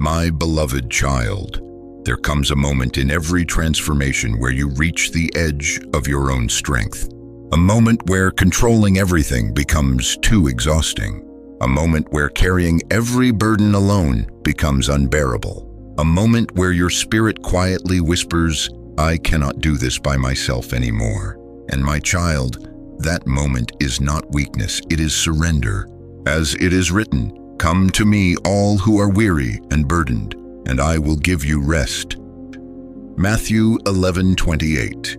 My beloved child, there comes a moment in every transformation where you reach the edge of your own strength. A moment where controlling everything becomes too exhausting. A moment where carrying every burden alone becomes unbearable. A moment where your spirit quietly whispers, "I cannot do this by myself anymore." And my child, that moment is not weakness, it is surrender. As it is written, "Come to me, all who are weary and burdened, and I will give you rest." Matthew 11:28.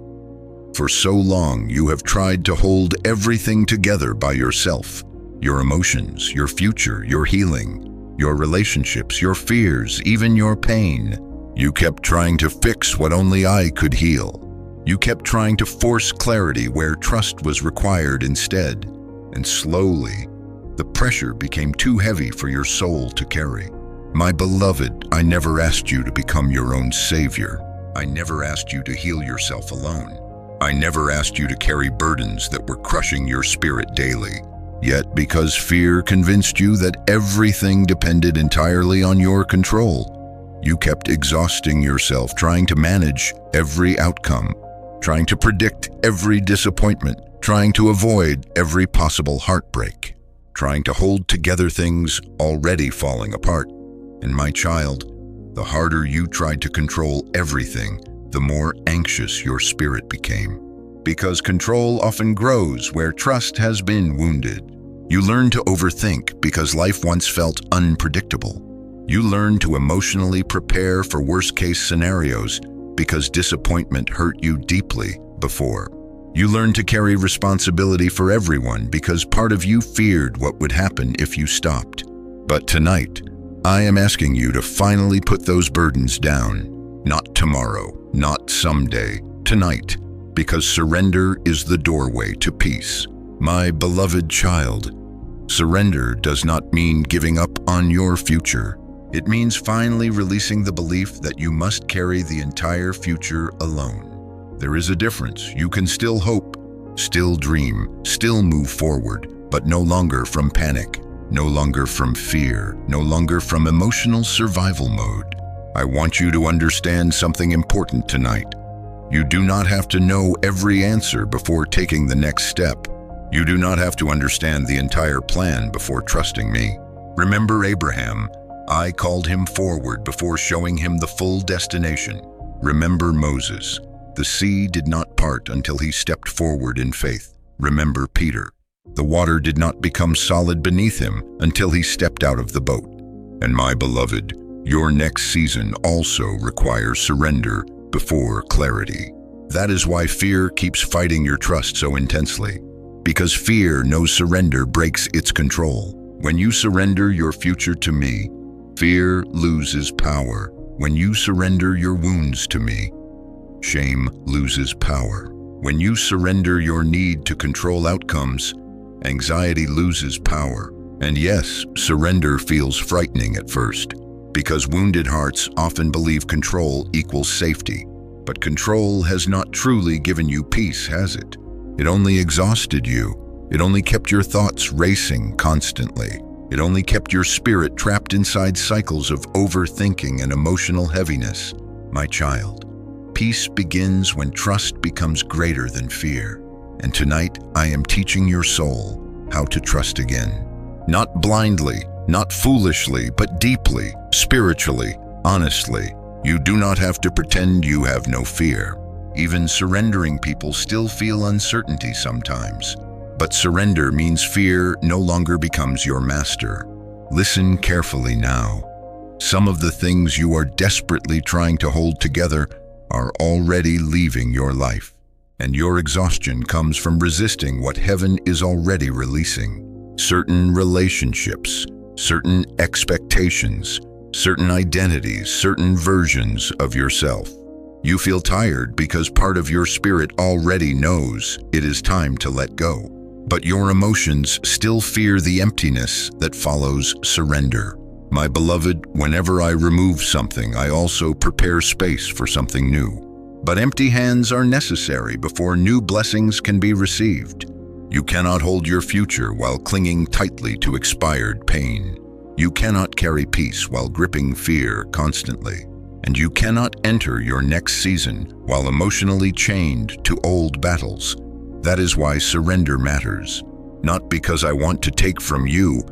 For so long you have tried to hold everything together by yourself. Your emotions, your future, your healing, your relationships, your fears, even your pain. You kept trying to fix what only I could heal. You kept trying to force clarity where trust was required instead. And slowly, the pressure became too heavy for your soul to carry. My beloved, I never asked you to become your own savior. I never asked you to heal yourself alone. I never asked you to carry burdens that were crushing your spirit daily. Yet, because fear convinced you that everything depended entirely on your control, you kept exhausting yourself trying to manage every outcome, trying to predict every disappointment, trying to avoid every possible heartbreak, trying to hold together things already falling apart. And my child, the harder you tried to control everything, the more anxious your spirit became. Because control often grows where trust has been wounded. You learn to overthink because life once felt unpredictable. You learn to emotionally prepare for worst-case scenarios because disappointment hurt you deeply before. You learn to carry responsibility for everyone because part of you feared what would happen if you stopped. But tonight, I am asking you to finally put those burdens down. Not tomorrow, not someday, tonight, because surrender is the doorway to peace. My beloved child, surrender does not mean giving up on your future. It means finally releasing the belief that you must carry the entire future alone. There is a difference. You can still hope, still dream, still move forward, but no longer from panic, no longer from fear, no longer from emotional survival mode. I want you to understand something important tonight. You do not have to know every answer before taking the next step. You do not have to understand the entire plan before trusting me. Remember Abraham. I called him forward before showing him the full destination. Remember Moses. The sea did not part until he stepped forward in faith. Remember Peter. The water did not become solid beneath him until he stepped out of the boat. And my beloved, your next season also requires surrender before clarity. That is why fear keeps fighting your trust so intensely. Because fear knows surrender breaks its control. When you surrender your future to me, fear loses power. When you surrender your wounds to me, shame loses power. When you surrender your need to control outcomes, anxiety loses power. And yes, surrender feels frightening at first, because wounded hearts often believe control equals safety. But control has not truly given you peace, has it? It only exhausted you. It only kept your thoughts racing constantly. It only kept your spirit trapped inside cycles of overthinking and emotional heaviness. My child, peace begins when trust becomes greater than fear. And tonight, I am teaching your soul how to trust again. Not blindly, not foolishly, but deeply, spiritually, honestly. You do not have to pretend you have no fear. Even surrendering people still feel uncertainty sometimes. But surrender means fear no longer becomes your master. Listen carefully now. Some of the things you are desperately trying to hold together are already leaving your life. And your exhaustion comes from resisting what heaven is already releasing. Certain relationships, certain expectations, certain identities, certain versions of yourself. You feel tired because part of your spirit already knows it is time to let go. But your emotions still fear the emptiness that follows surrender. My beloved, whenever I remove something, I also prepare space for something new. But empty hands are necessary before new blessings can be received. You cannot hold your future while clinging tightly to expired pain. You cannot carry peace while gripping fear constantly, and you cannot enter your next season while emotionally chained to old battles. That is why surrender matters, not because I want to take from you,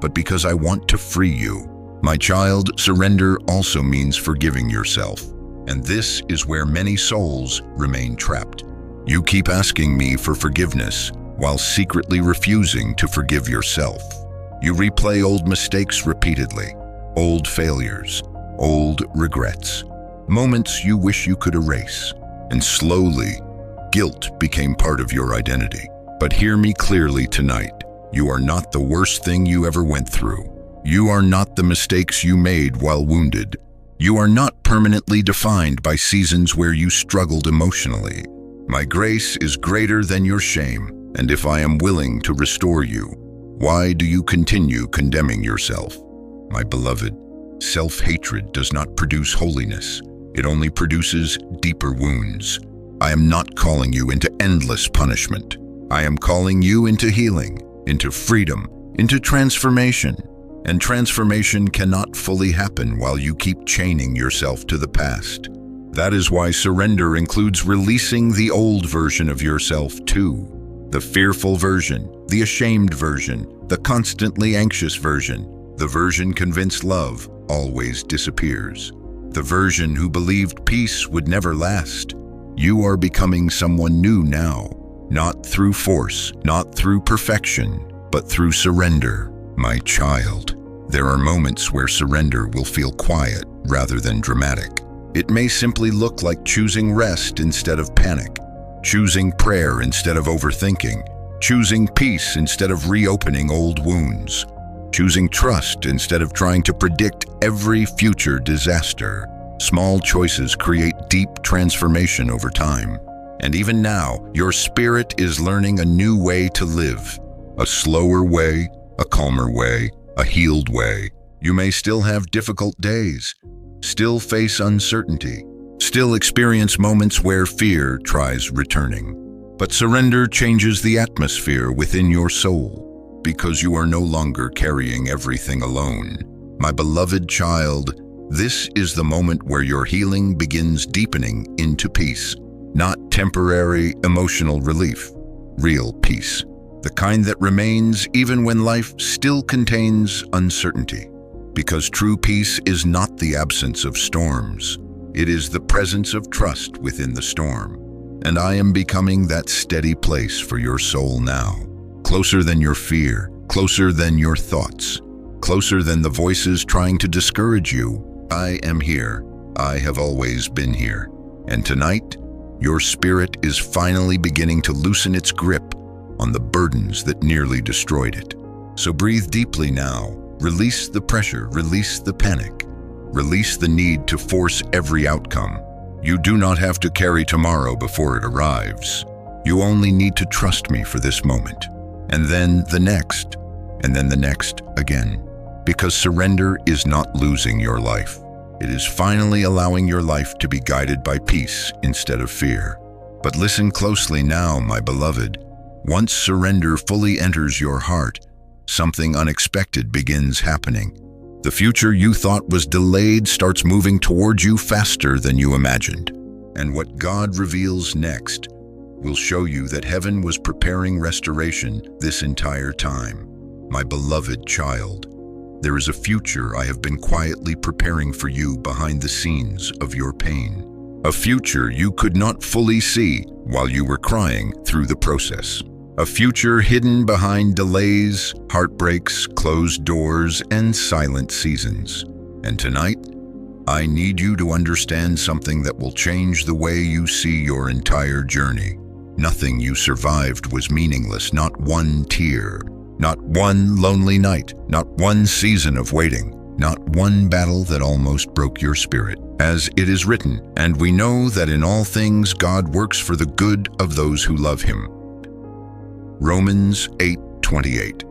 but because I want to free you. My child, surrender also means forgiving yourself, and this is where many souls remain trapped. You keep asking me for forgiveness while secretly refusing to forgive yourself. You replay old mistakes repeatedly, old failures, old regrets, moments you wish you could erase, and slowly, guilt became part of your identity. But hear me clearly tonight. You are not the worst thing you ever went through. You are not the mistakes you made while wounded. You are not permanently defined by seasons where you struggled emotionally. My grace is greater than your shame, and if I am willing to restore you, why do you continue condemning yourself? My beloved, self-hatred does not produce holiness. It only produces deeper wounds. I am not calling you into endless punishment. I am calling you into healing, into freedom, into transformation. And transformation cannot fully happen while you keep chaining yourself to the past. That is why surrender includes releasing the old version of yourself too. The fearful version, the ashamed version, the constantly anxious version, the version convinced love always disappears, the version who believed peace would never last. You are becoming someone new now, not through force, not through perfection, but through surrender. My child, there are moments where surrender will feel quiet rather than dramatic. It may simply look like choosing rest instead of panic, choosing prayer instead of overthinking, choosing peace instead of reopening old wounds, choosing trust instead of trying to predict every future disaster. Small choices create deep transformation over time. And even now, your spirit is learning a new way to live. A slower way, a calmer way, a healed way. You may still have difficult days, still face uncertainty, still experience moments where fear tries returning. But surrender changes the atmosphere within your soul, because you are no longer carrying everything alone. My beloved child, this is the moment where your healing begins deepening into peace. Not temporary emotional relief, real peace. The kind that remains even when life still contains uncertainty. Because true peace is not the absence of storms. It is the presence of trust within the storm. And I am becoming that steady place for your soul now. Closer than your fear, closer than your thoughts, closer than the voices trying to discourage you. I am here. I have always been here. And tonight, your spirit is finally beginning to loosen its grip on the burdens that nearly destroyed it. So breathe deeply now. Release the pressure, release the panic, release the need to force every outcome. You do not have to carry tomorrow before it arrives. You only need to trust me for this moment, and then the next, and then the next again. Because surrender is not losing your life. It is finally allowing your life to be guided by peace instead of fear. But listen closely now, my beloved. Once surrender fully enters your heart, something unexpected begins happening. The future you thought was delayed starts moving towards you faster than you imagined. And what God reveals next will show you that heaven was preparing restoration this entire time. My beloved child, there is a future I have been quietly preparing for you behind the scenes of your pain. A future you could not fully see while you were crying through the process. A future hidden behind delays, heartbreaks, closed doors, and silent seasons. And tonight, I need you to understand something that will change the way you see your entire journey. Nothing you survived was meaningless, not one tear, not one lonely night, not one season of waiting, not one battle that almost broke your spirit. As it is written, and we know that in all things God works for the good of those who love him. Romans 8:28.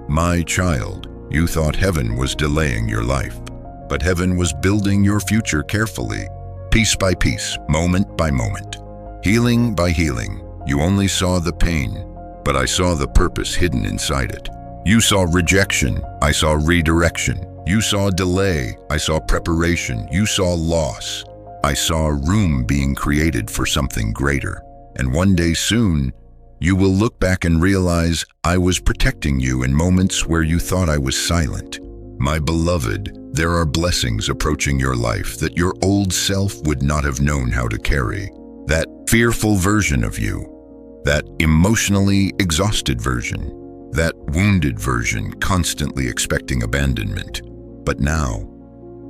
My child, you thought heaven was delaying your life, but heaven was building your future carefully, piece by piece, moment by moment, healing by healing. You only saw the pain, but I saw the purpose hidden inside it. You saw rejection, I saw redirection. You saw delay, I saw preparation. You saw loss, I saw a room being created for something greater. And one day soon, you will look back and realize I was protecting you in moments where you thought I was silent. My beloved, there are blessings approaching your life that your old self would not have known how to carry. That fearful version of you, that emotionally exhausted version, that wounded version constantly expecting abandonment. But now,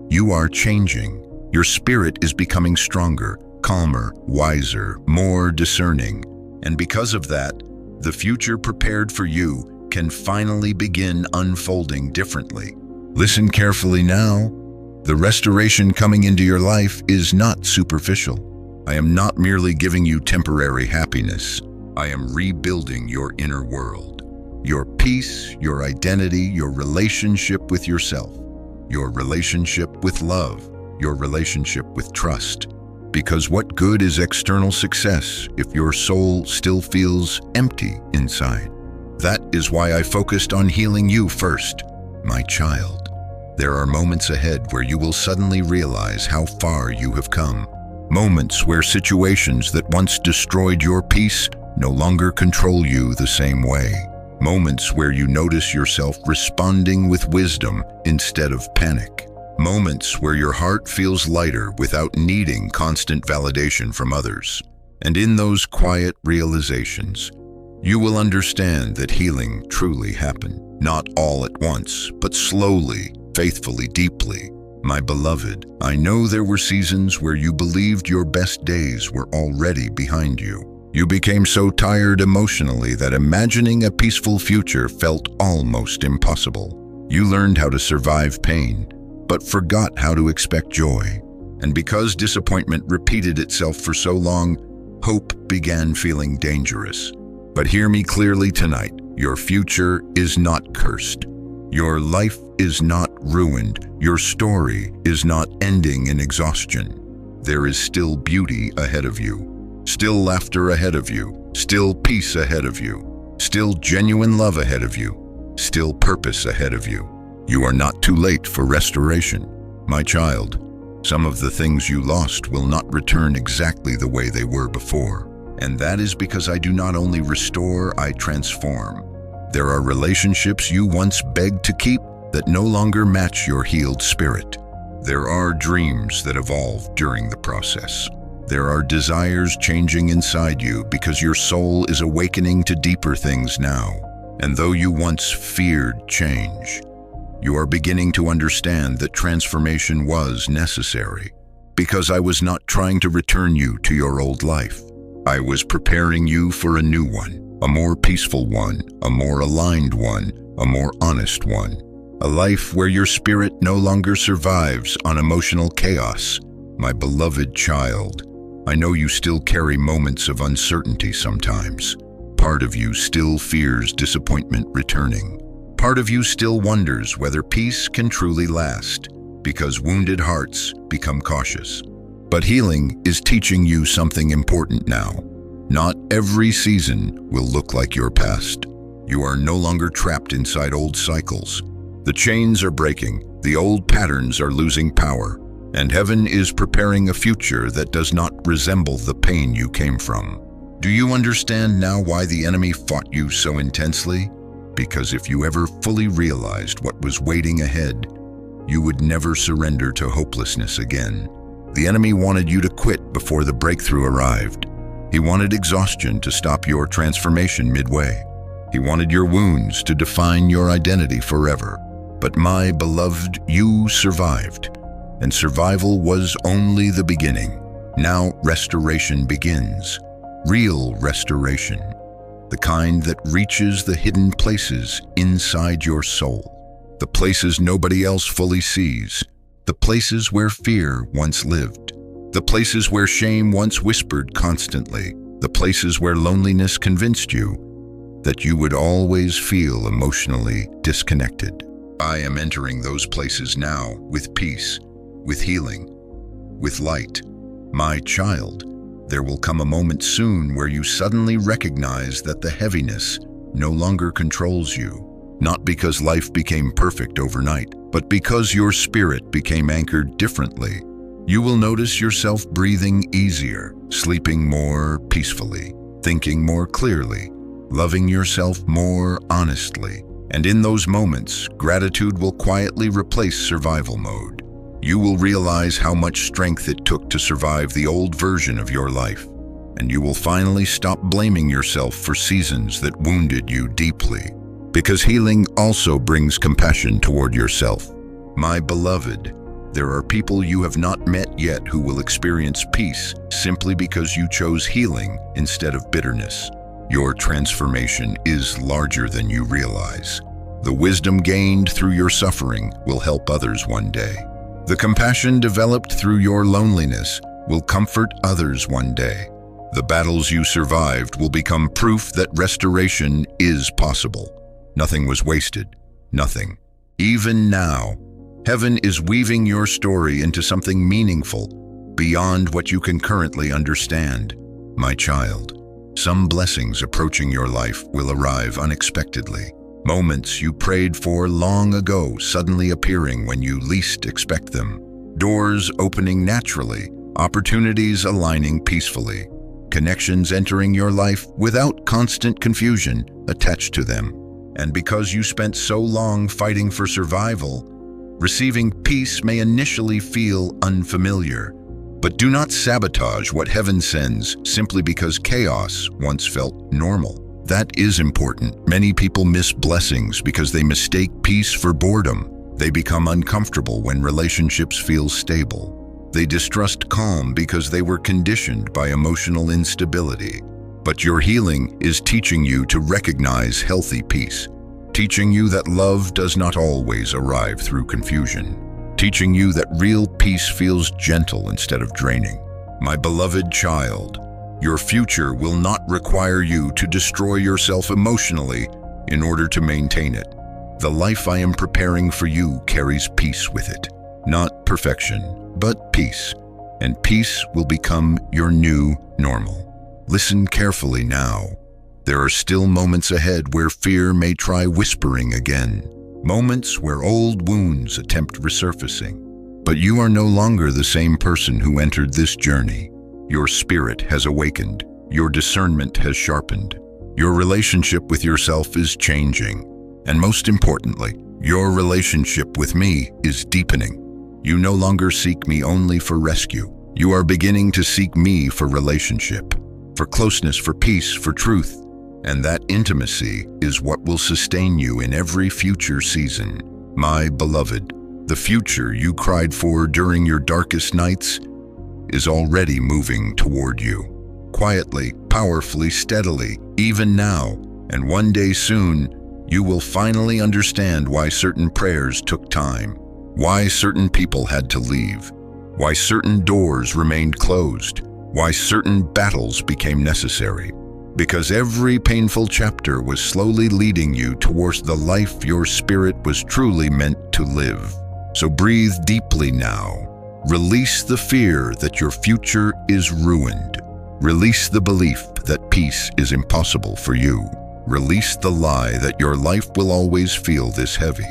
you are changing. Your spirit is becoming stronger, calmer, wiser, more discerning. And because of that, the future prepared for you can finally begin unfolding differently. Listen carefully now. The restoration coming into your life is not superficial. I am not merely giving you temporary happiness. I am rebuilding your inner world. Your peace, your identity, your relationship with yourself, your relationship with love, your relationship with trust. Because what good is external success if your soul still feels empty inside? That is why I focused on healing you first, my child. There are moments ahead where you will suddenly realize how far you have come. Moments where situations that once destroyed your peace no longer control you the same way. Moments where you notice yourself responding with wisdom instead of panic. Moments where your heart feels lighter without needing constant validation from others. And in those quiet realizations, you will understand that healing truly happened. Not all at once, but slowly, faithfully, deeply. My beloved, I know there were seasons where you believed your best days were already behind you. You became so tired emotionally that imagining a peaceful future felt almost impossible. You learned how to survive pain, but forgot how to expect joy. And because disappointment repeated itself for so long, hope began feeling dangerous. But hear me clearly tonight, your future is not cursed. Your life is not ruined. Your story is not ending in exhaustion. There is still beauty ahead of you. Still laughter ahead of you, still peace ahead of you, still genuine love ahead of you, still purpose ahead of you. You are not too late for restoration. My child, some of the things you lost will not return exactly the way they were before. And that is because I do not only restore, I transform. There are relationships you once begged to keep that no longer match your healed spirit. There are dreams that evolve during the process. There are desires changing inside you because your soul is awakening to deeper things now. And though you once feared change, you are beginning to understand that transformation was necessary. Because I was not trying to return you to your old life. I was preparing you for a new one, a more peaceful one, a more aligned one, a more honest one. A life where your spirit no longer survives on emotional chaos. My beloved child, I know you still carry moments of uncertainty sometimes. Part of you still fears disappointment returning. Part of you still wonders whether peace can truly last, because wounded hearts become cautious. But healing is teaching you something important now. Not every season will look like your past. You are no longer trapped inside old cycles. The chains are breaking, the old patterns are losing power. And heaven is preparing a future that does not resemble the pain you came from. Do you understand now why the enemy fought you so intensely? Because if you ever fully realized what was waiting ahead, you would never surrender to hopelessness again. The enemy wanted you to quit before the breakthrough arrived. He wanted exhaustion to stop your transformation midway. He wanted your wounds to define your identity forever. But my beloved, you survived. And survival was only the beginning. Now restoration begins. Real restoration. The kind that reaches the hidden places inside your soul. The places nobody else fully sees. The places where fear once lived. The places where shame once whispered constantly. The places where loneliness convinced you that you would always feel emotionally disconnected. I am entering those places now with peace, with healing, with light. My child, there will come a moment soon where you suddenly recognize that the heaviness no longer controls you. not because life became perfect overnight, but because your spirit became anchored differently. You will notice yourself breathing easier, sleeping more peacefully, thinking more clearly, loving yourself more honestly. And in those moments, gratitude will quietly replace survival mode. You will realize how much strength it took to survive the old version of your life. And you will finally stop blaming yourself for seasons that wounded you deeply. Because healing also brings compassion toward yourself. My beloved, there are people you have not met yet who will experience peace simply because you chose healing instead of bitterness. Your transformation is larger than you realize. The wisdom gained through your suffering will help others one day. The compassion developed through your loneliness will comfort others one day. The battles you survived will become proof that restoration is possible. Nothing was wasted. Nothing. Even now, heaven is weaving your story into something meaningful, beyond what you can currently understand. My child, some blessings approaching your life will arrive unexpectedly. Moments you prayed for long ago suddenly appearing when you least expect them. Doors opening naturally, opportunities aligning peacefully. Connections entering your life without constant confusion attached to them. And because you spent so long fighting for survival, receiving peace may initially feel unfamiliar. But do not sabotage what heaven sends simply because chaos once felt normal. That is important. Many people miss blessings because they mistake peace for boredom. They become uncomfortable when relationships feel stable. They distrust calm because they were conditioned by emotional instability. But your healing is teaching you to recognize healthy peace, teaching you that love does not always arrive through confusion, teaching you that real peace feels gentle instead of draining. My beloved child, your future will not require you to destroy yourself emotionally in order to maintain it. The life I am preparing for you carries peace with it. Not perfection, but peace. And peace will become your new normal. Listen carefully now. There are still moments ahead where fear may try whispering again. Moments where old wounds attempt resurfacing. But you are no longer the same person who entered this journey. Your spirit has awakened. Your discernment has sharpened. Your relationship with yourself is changing. And most importantly, your relationship with me is deepening. You no longer seek me only for rescue. You are beginning to seek me for relationship, for closeness, for peace, for truth. And that intimacy is what will sustain you in every future season. My beloved, the future you cried for during your darkest nights is already moving toward you. Quietly, powerfully, steadily, even now. And one day soon, you will finally understand why certain prayers took time, why certain people had to leave, why certain doors remained closed, why certain battles became necessary. Because every painful chapter was slowly leading you towards the life your spirit was truly meant to live. So breathe deeply now. Release the fear that your future is ruined. Release the belief that peace is impossible for you. Release the lie that your life will always feel this heavy.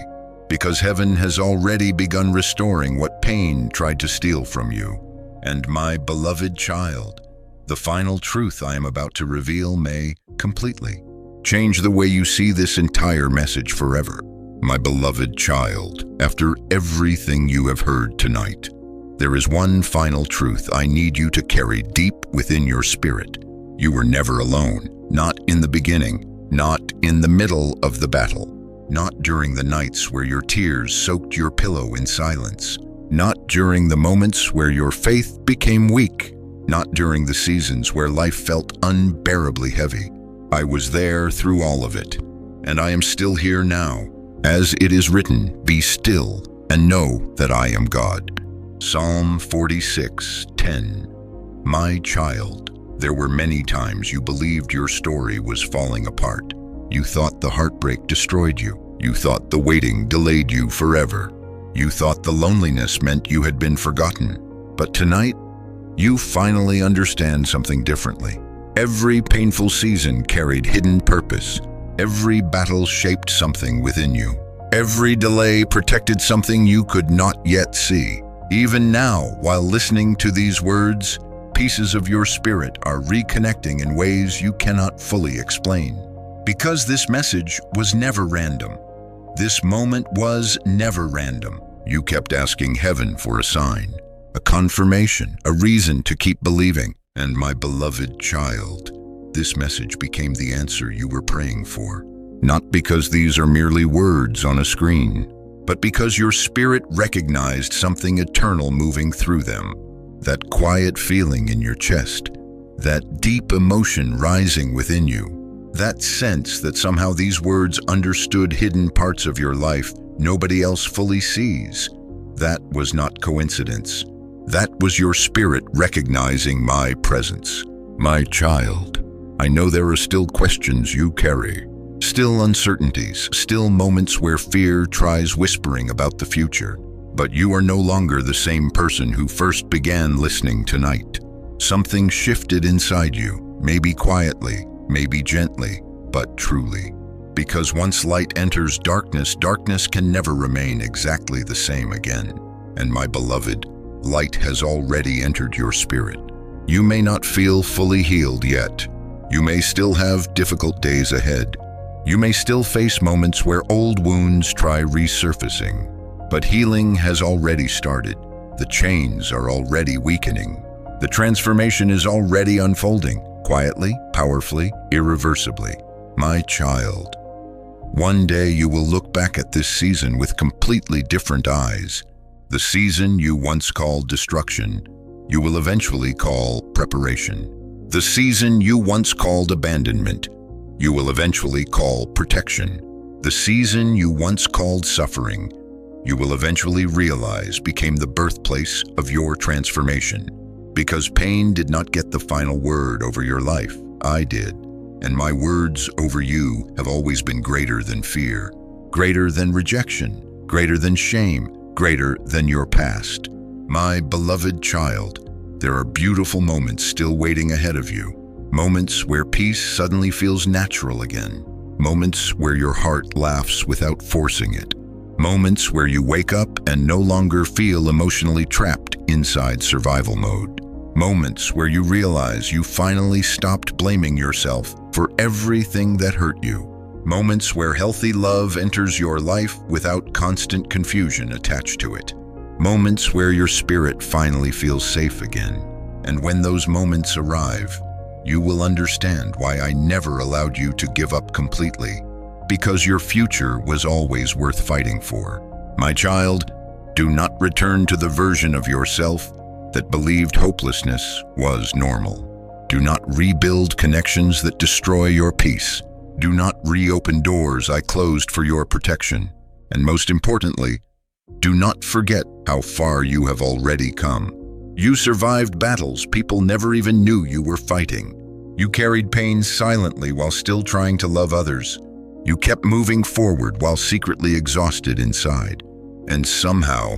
Because heaven has already begun restoring what pain tried to steal from you. And my beloved child, the final truth I am about to reveal may completely change the way you see this entire message forever. My beloved child, after everything you have heard tonight, there is one final truth I need you to carry deep within your spirit. You were never alone, not in the beginning, not in the middle of the battle, not during the nights where your tears soaked your pillow in silence, not during the moments where your faith became weak, not during the seasons where life felt unbearably heavy. I was there through all of it, and I am still here now. As it is written, be still and know that I am God. Psalm 46:10. My child, there were many times you believed your story was falling apart. You thought the heartbreak destroyed you. You thought the waiting delayed you forever. You thought the loneliness meant you had been forgotten. But tonight, you finally understand something differently. Every painful season carried hidden purpose. Every battle shaped something within you. Every delay protected something you could not yet see. Even now, while listening to these words, pieces of your spirit are reconnecting in ways you cannot fully explain. Because this message was never random. This moment was never random. You kept asking heaven for a sign, a confirmation, a reason to keep believing. And my beloved child, this message became the answer you were praying for. Not because these are merely words on a screen, but because your spirit recognized something eternal moving through them. That quiet feeling in your chest, that deep emotion rising within you, that sense that somehow these words understood hidden parts of your life nobody else fully sees. That was not coincidence. That was your spirit recognizing my presence. My child, I know there are still questions you carry, still uncertainties, still moments where fear tries whispering about the future. But you are no longer the same person who first began listening tonight. Something shifted inside you, maybe quietly, maybe gently, but truly. Because once light enters darkness, darkness can never remain exactly the same again. And my beloved, light has already entered your spirit. You may not feel fully healed yet. You may still have difficult days ahead. You may still face moments where old wounds try resurfacing. But healing has already started. The chains are already weakening. The transformation is already unfolding, quietly, powerfully, irreversibly. My child, one day you will look back at this season with completely different eyes. The season you once called destruction, you will eventually call preparation. The season you once called abandonment, you will eventually call protection. The season you once called suffering, you will eventually realize became the birthplace of your transformation. Because pain did not get the final word over your life, I did. And my words over you have always been greater than fear, greater than rejection, greater than shame, greater than your past. My beloved child, there are beautiful moments still waiting ahead of you. Moments where peace suddenly feels natural again. Moments where your heart laughs without forcing it. Moments where you wake up and no longer feel emotionally trapped inside survival mode. Moments where you realize you finally stopped blaming yourself for everything that hurt you. Moments where healthy love enters your life without constant confusion attached to it. Moments where your spirit finally feels safe again. And when those moments arrive, you will understand why I never allowed you to give up completely. Because your future was always worth fighting for. My child, do not return to the version of yourself that believed hopelessness was normal. Do not rebuild connections that destroy your peace. Do not reopen doors I closed for your protection. And most importantly, do not forget how far you have already come. You survived battles people never even knew you were fighting. You carried pain silently while still trying to love others. You kept moving forward while secretly exhausted inside. And somehow,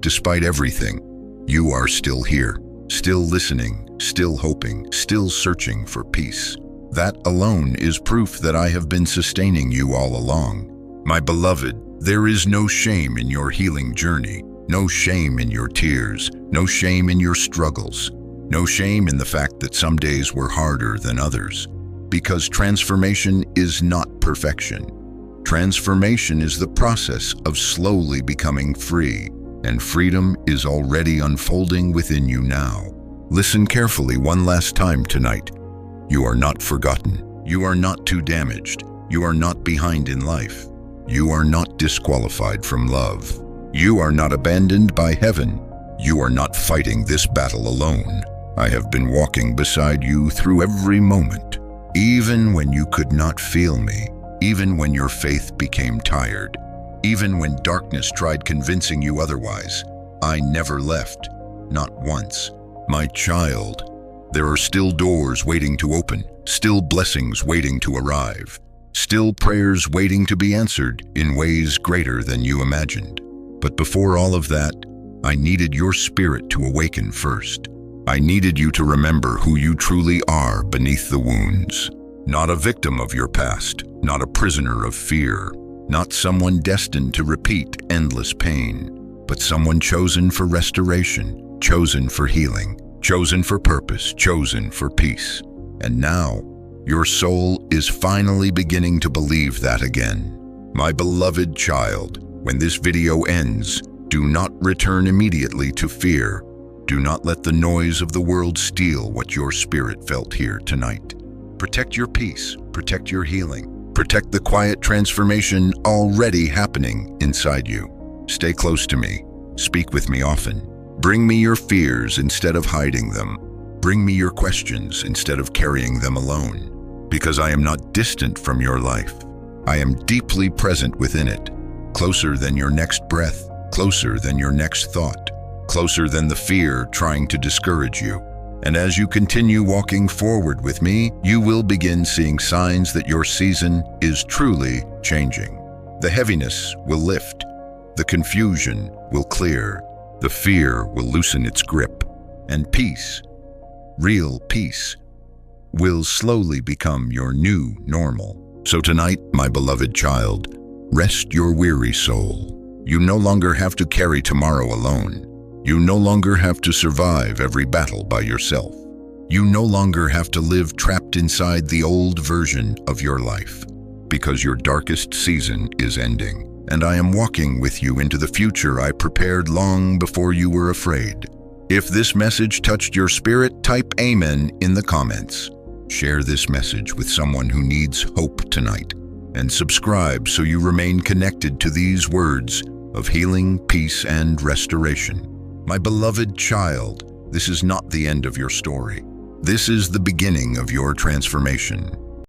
despite everything, you are still here, still listening, still hoping, still searching for peace. That alone is proof that I have been sustaining you all along. My beloved, there is no shame in your healing journey, no shame in your tears, no shame in your struggles, no shame in the fact that some days were harder than others. Because transformation is not perfection. Transformation is the process of slowly becoming free. And freedom is already unfolding within you now. Listen carefully one last time tonight. You are not forgotten. You are not too damaged. You are not behind in life. You are not disqualified from love. You are not abandoned by heaven. You are not fighting this battle alone. I have been walking beside you through every moment, even when you could not feel me, even when your faith became tired. Even when darkness tried convincing you otherwise, I never left, not once. My child, there are still doors waiting to open, still blessings waiting to arrive, still prayers waiting to be answered in ways greater than you imagined. But before all of that, I needed your spirit to awaken first. I needed you to remember who you truly are beneath the wounds. Not a victim of your past, not a prisoner of fear, not someone destined to repeat endless pain, but someone chosen for restoration, chosen for healing, chosen for purpose, chosen for peace. And now, your soul is finally beginning to believe that again. My beloved child, when this video ends, do not return immediately to fear. Do not let the noise of the world steal what your spirit felt here tonight. Protect your peace, protect your healing, protect the quiet transformation already happening inside you. Stay close to me, speak with me often. Bring me your fears instead of hiding them. Bring me your questions instead of carrying them alone. Because I am not distant from your life. I am deeply present within it, closer than your next breath, closer than your next thought, closer than the fear trying to discourage you. And as you continue walking forward with me, you will begin seeing signs that your season is truly changing. The heaviness will lift, the confusion will clear, the fear will loosen its grip, and peace, real peace, will slowly become your new normal. So tonight, my beloved child, rest your weary soul. You no longer have to carry tomorrow alone. You no longer have to survive every battle by yourself. You no longer have to live trapped inside the old version of your life, because your darkest season is ending, and I am walking with you into the future I prepared long before you were afraid. If this message touched your spirit, type Amen in the comments. Share this message with someone who needs hope tonight, and subscribe so you remain connected to these words of healing, peace, and restoration. My beloved child, this is not the end of your story. This is the beginning of your transformation.